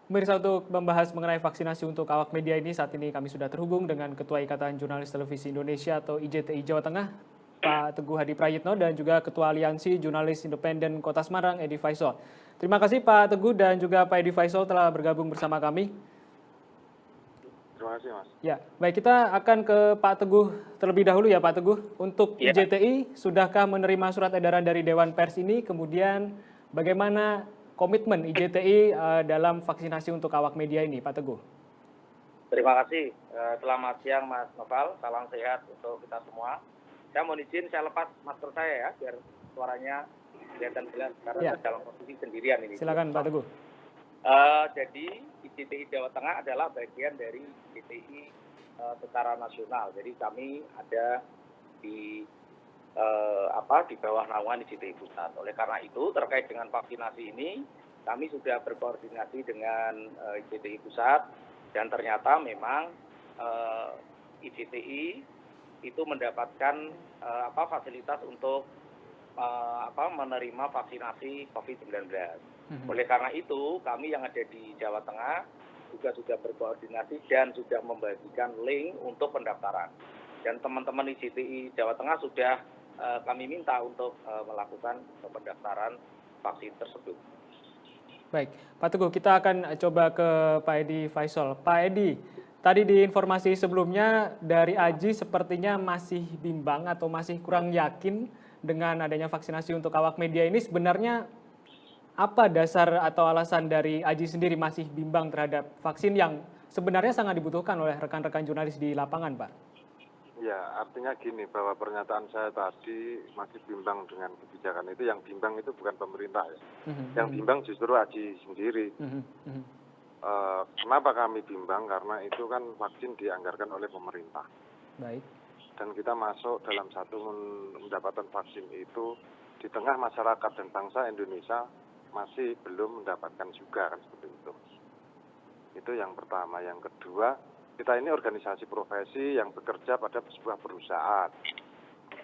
Pemirsa, untuk membahas mengenai vaksinasi untuk awak media ini, saat ini kami sudah terhubung dengan Ketua Ikatan Jurnalis Televisi Indonesia atau IJTI Jawa Tengah, Pak Teguh Hadi Prayitno, dan juga Ketua Aliansi Jurnalis Independen Kota Semarang, Edi Faisal. Terima kasih Pak Teguh dan juga Pak Edi Faisal telah bergabung bersama kami. Terima kasih, Mas. Ya, baik, kita akan ke Pak Teguh terlebih dahulu ya Pak Teguh. Untuk Ya, IJTI, sudahkah menerima surat edaran dari Dewan Pers ini? Kemudian bagaimana komitmen IJTI dalam vaksinasi untuk awak media ini, Pak Teguh? terima kasih. Selamat siang Mas Noval, salam sehat untuk kita semua. Saya mohon izin saya lepas masker saya ya, biar suaranya kelihatan jelas karena Ya. saya dalam posisi sendirian ini. Silakan Pak Teguh. Jadi IJTI Jawa Tengah adalah bagian dari IJTI secara nasional. Jadi kami ada di di bawah naungan IJTI Pusat. Oleh karena itu terkait dengan vaksinasi ini kami sudah berkoordinasi dengan IJTI Pusat dan ternyata memang IJTI itu mendapatkan fasilitas untuk menerima vaksinasi COVID-19. Oleh karena itu kami yang ada di Jawa Tengah juga sudah berkoordinasi dan sudah membagikan link untuk pendaftaran. Dan teman-teman IJTI Jawa Tengah sudah kami minta untuk melakukan pendaftaran vaksin tersebut. Baik, Pak Teguh, kita akan coba ke Pak Edi Faisal. Pak Edi, tadi di informasi sebelumnya dari Aji sepertinya masih bimbang atau masih kurang yakin dengan adanya vaksinasi untuk awak media ini. Sebenarnya apa dasar atau alasan dari Aji sendiri masih bimbang terhadap vaksin yang sebenarnya sangat dibutuhkan oleh rekan-rekan jurnalis di lapangan, Pak? Ya, artinya gini, bahwa pernyataan saya tadi masih bimbang dengan kebijakan itu, yang bimbang itu bukan pemerintah ya. Yang bimbang justru Aji sendiri. Kenapa kami bimbang? Karena itu kan vaksin dianggarkan oleh pemerintah. Baik. Dan kita masuk dalam satu mendapatkan vaksin itu di tengah masyarakat dan bangsa Indonesia masih belum mendapatkan juga, kan seperti itu. Itu yang pertama. Yang kedua, kita ini organisasi profesi yang bekerja pada sebuah perusahaan.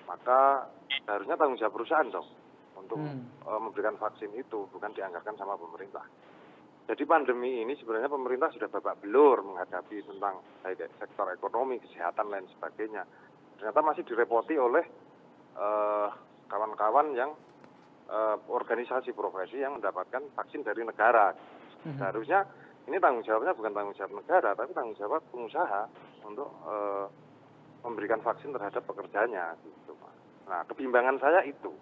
Maka harusnya tanggung jawab perusahaan dong untuk memberikan vaksin itu, bukan dianggarkan sama pemerintah. Jadi pandemi ini sebenarnya pemerintah sudah babak belur menghadapi tentang baik sektor ekonomi, kesehatan, lain sebagainya. Ternyata masih direpoti oleh kawan-kawan yang organisasi profesi yang mendapatkan vaksin dari negara. Seharusnya ini tanggung jawabnya bukan tanggung jawab negara, tapi tanggung jawab pengusaha untuk memberikan vaksin terhadap pekerjanya. Gitu. Nah, kebimbangan saya itu.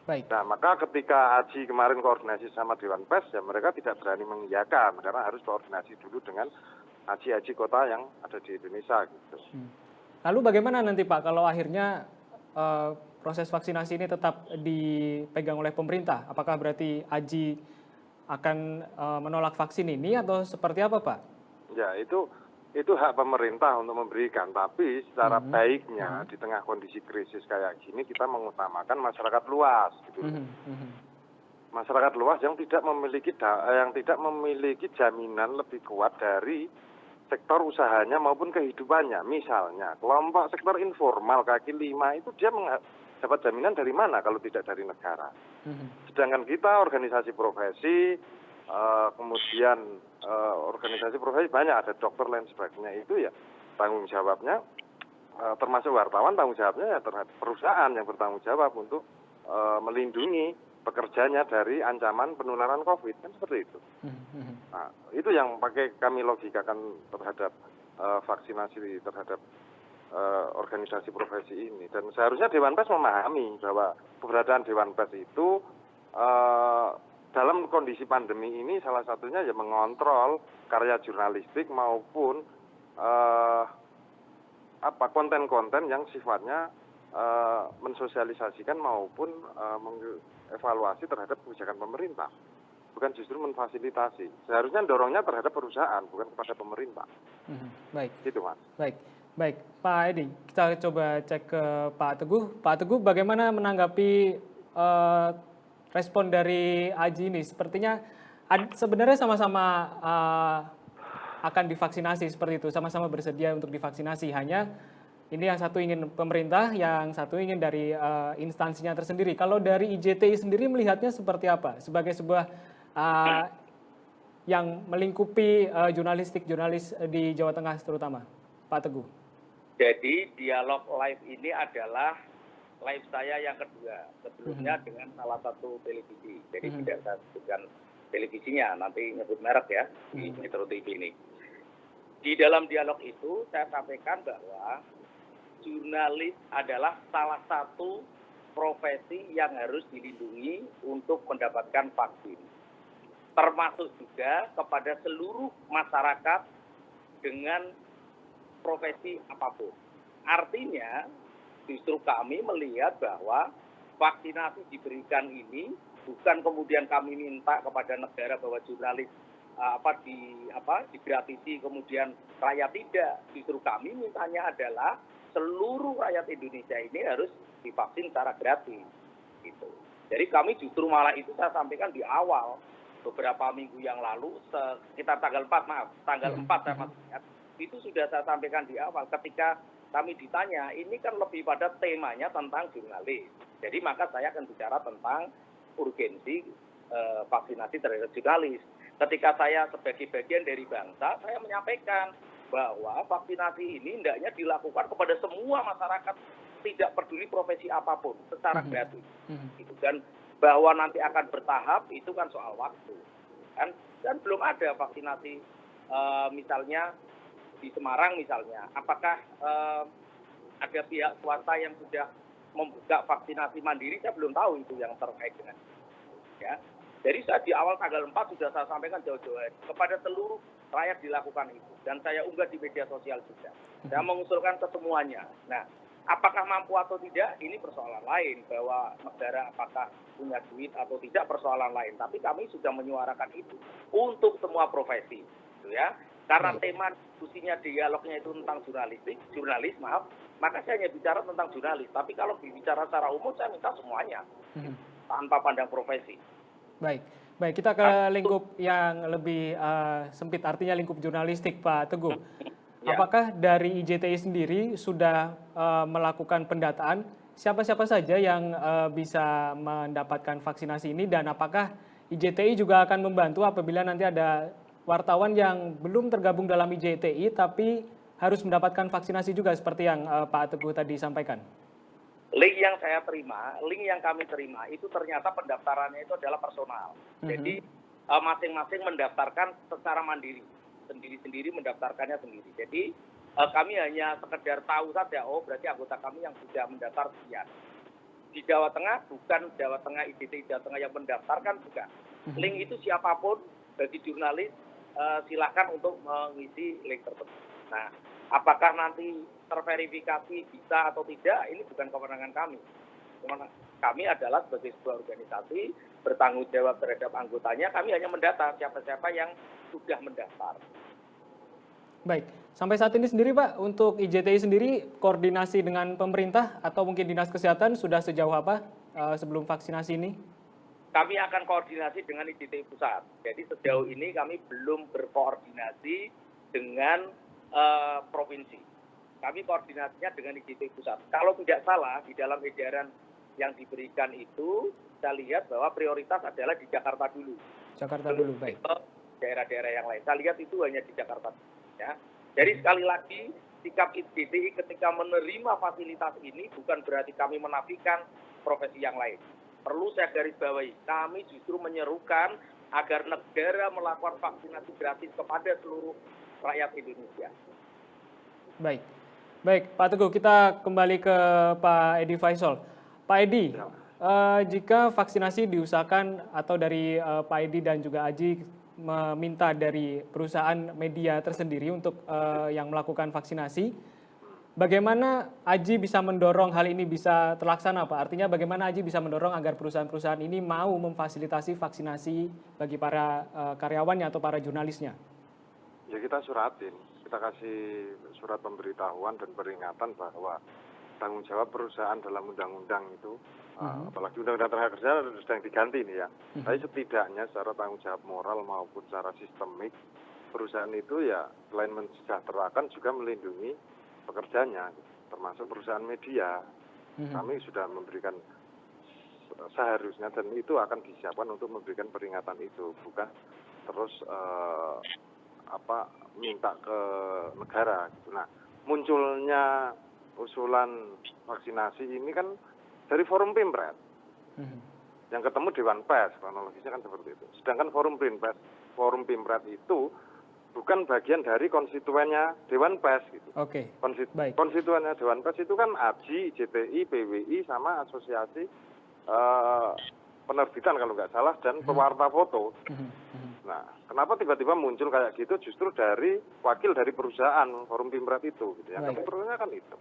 Baik. Nah, maka ketika Aji kemarin koordinasi sama Dewan Pers, ya mereka tidak berani mengiyakan, karena harus koordinasi dulu dengan Aji-Aji kota yang ada di Indonesia. Gitu. Lalu bagaimana nanti Pak kalau akhirnya proses vaksinasi ini tetap dipegang oleh pemerintah? Apakah berarti Aji akan menolak vaksin ini atau seperti apa Pak? Ya, itu hak pemerintah untuk memberikan, tapi secara baiknya di tengah kondisi krisis kayak gini kita mengutamakan masyarakat luas gitu. Masyarakat luas yang tidak memiliki jaminan lebih kuat dari sektor usahanya maupun kehidupannya. Misalnya kelompok sektor informal kaki lima itu dia dapat jaminan dari mana kalau tidak dari negara. Sedangkan kita organisasi profesi, kemudian organisasi profesi banyak, ada dokter lain sebagainya, itu ya tanggung jawabnya termasuk wartawan, tanggung jawabnya ya terhadap perusahaan yang bertanggung jawab untuk melindungi pekerjanya dari ancaman penularan COVID, kan seperti itu. Nah, itu yang pakai kami logikakan terhadap vaksinasi terhadap organisasi profesi ini. Dan seharusnya Dewan Pers memahami bahwa keberadaan Dewan Pers itu dalam kondisi pandemi ini salah satunya ya mengontrol karya jurnalistik maupun konten-konten yang sifatnya mensosialisasikan maupun mengevaluasi terhadap kebijakan pemerintah, bukan justru memfasilitasi. Seharusnya dorongnya terhadap perusahaan, bukan kepada pemerintah. Baik. Gitu, Mas. Baik, Pak Edi, kita coba cek ke Pak Teguh. Pak Teguh, bagaimana menanggapi respon dari Aji ini? Sepertinya sebenarnya sama-sama akan divaksinasi seperti itu, sama-sama bersedia untuk divaksinasi. Hanya ini yang satu ingin pemerintah, yang satu ingin dari instansinya tersendiri. Kalau dari IJTI sendiri melihatnya seperti apa? Sebagai sebuah yang melingkupi jurnalis di Jawa Tengah terutama, Pak Teguh? Jadi dialog live ini adalah live saya yang kedua, sebelumnya dengan salah satu televisi. Jadi tidak saya sebutkan televisinya, nanti nyebut merek ya, di Metro TV ini. Di dalam dialog itu saya sampaikan bahwa jurnalis adalah salah satu profesi yang harus dilindungi untuk mendapatkan vaksin. Termasuk juga kepada seluruh masyarakat dengan profesi apapun. Artinya justru kami melihat bahwa vaksinasi diberikan ini bukan kemudian kami minta kepada negara bahwa jurnalis digratisi kemudian rakyat tidak. Justru kami mintanya adalah seluruh rakyat Indonesia ini harus divaksin secara gratis. Gitu. Jadi kami justru malah itu saya sampaikan di awal beberapa minggu yang lalu sekitar tanggal 4 saya masih ingat, itu sudah saya sampaikan di awal ketika kami ditanya, ini kan lebih pada temanya tentang jurnalis. Jadi maka saya akan bicara tentang urgensi vaksinasi terhadap jurnalis. Ketika saya sebagai bagian dari bangsa, saya menyampaikan bahwa vaksinasi ini hendaknya dilakukan kepada semua masyarakat, tidak peduli profesi apapun, secara gratis. Dan bahwa nanti akan bertahap, itu kan soal waktu. Dan belum ada vaksinasi, misalnya di Semarang misalnya, apakah ada pihak swasta yang sudah membuka vaksinasi mandiri? Saya belum tahu itu yang terkait dengan ya. Jadi saya di awal tanggal 4 sudah saya sampaikan jauh-jauh hari kepada seluruh rakyat dilakukan itu. Dan saya unggah di media sosial juga. Saya mengusulkan ke semuanya. Nah, apakah mampu atau tidak, ini persoalan lain. Bahwa negara apakah punya duit atau tidak, persoalan lain. Tapi kami sudah menyuarakan itu untuk semua profesi. Gitu ya. Karena tema diskusinya, dialognya itu tentang jurnalis, maka saya hanya bicara tentang jurnalis. Tapi kalau bicara secara umum, saya minta semuanya. Tanpa pandang profesi. Baik, kita ke lingkup yang lebih sempit, artinya lingkup jurnalistik, Pak Teguh. Ya. Apakah dari IJTI sendiri sudah melakukan pendataan siapa-siapa saja yang bisa mendapatkan vaksinasi ini, dan apakah IJTI juga akan membantu apabila nanti ada wartawan yang belum tergabung dalam IJTI tapi harus mendapatkan vaksinasi juga seperti yang Pak Teguh tadi sampaikan? Link yang kami terima itu ternyata pendaftarannya itu adalah personal. Jadi masing-masing mendaftarkan secara mandiri, sendiri-sendiri mendaftarkannya sendiri. Jadi kami hanya sekedar tahu saja, oh berarti anggota kami yang sudah mendaftar sekian. Di Jawa Tengah, bukan Jawa Tengah, IJTI Jawa Tengah yang mendaftarkan juga. Link itu siapapun bagi jurnalis silakan untuk mengisi link tersebut. Nah, apakah nanti terverifikasi bisa atau tidak, ini bukan kewenangan kami. Kami adalah sebagai sebuah organisasi bertanggung jawab terhadap anggotanya, kami hanya mendata siapa-siapa yang sudah mendaftar. Baik, sampai saat ini sendiri Pak, untuk IJTI sendiri koordinasi dengan pemerintah atau mungkin Dinas Kesehatan sudah sejauh apa sebelum vaksinasi ini? Kami akan koordinasi dengan IJTI Pusat. Jadi sejauh ini kami belum berkoordinasi dengan provinsi. Kami koordinasinya dengan IJTI Pusat. Kalau tidak salah, di dalam edaran yang diberikan itu, saya lihat bahwa prioritas adalah di Jakarta dulu. Jakarta dulu, baik. Daerah-daerah yang lain. Saya lihat itu hanya di Jakarta. Ya. Jadi sekali lagi, sikap IJTI ketika menerima fasilitas ini bukan berarti kami menafikan profesi yang lain. Perlu saya garis bawahi, kami justru menyerukan agar negara melakukan vaksinasi gratis kepada seluruh rakyat Indonesia. Baik, Pak Teguh, kita kembali ke Pak Edi Faisal. Pak Edi, jika vaksinasi diusahakan atau dari Pak Edi dan juga Aji meminta dari perusahaan media tersendiri untuk yang melakukan vaksinasi, bagaimana Aji bisa mendorong hal ini bisa terlaksana, Pak? Artinya bagaimana Aji bisa mendorong agar perusahaan-perusahaan ini mau memfasilitasi vaksinasi bagi para karyawannya atau para jurnalisnya? Ya kita suratin, kita kasih surat pemberitahuan dan peringatan bahwa tanggung jawab perusahaan dalam undang-undang itu, apalagi undang-undang tenaga kerja sedang diganti nih ya. Tapi setidaknya secara tanggung jawab moral maupun secara sistemik, perusahaan itu ya selain mensejahterakan juga melindungi pekerjanya, termasuk perusahaan media. Kami sudah memberikan seharusnya dan itu akan disiapkan untuk memberikan peringatan itu, bukan terus minta ke negara gitu. Nah, munculnya usulan vaksinasi ini kan dari forum Pimpres. Yang ketemu Dewan Pers, kronologisnya kan seperti itu. Sedangkan forum Pimpres itu bukan bagian dari konstituennya Dewan Pers gitu. Oke. Baik. Konstituennya Dewan Pers itu kan AJI, JTI, PWI sama asosiasi penerbitan kalau nggak salah dan pewarta foto. Nah, kenapa tiba-tiba muncul kayak gitu justru dari wakil dari perusahaan forum Pimpres itu gitu. Yang kami perlunya kan itu.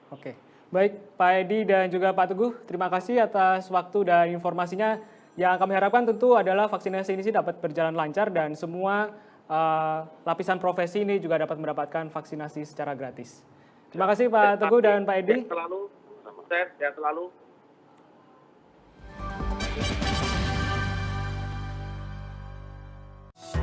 Oke. Baik, Pak Edi dan juga Pak Teguh, terima kasih atas waktu dan informasinya. Yang kami harapkan tentu adalah vaksinasi ini dapat berjalan lancar dan semua lapisan profesi ini juga dapat mendapatkan vaksinasi secara gratis. Terima kasih Pak Teguh dan Pak Edi. Sukses selalu.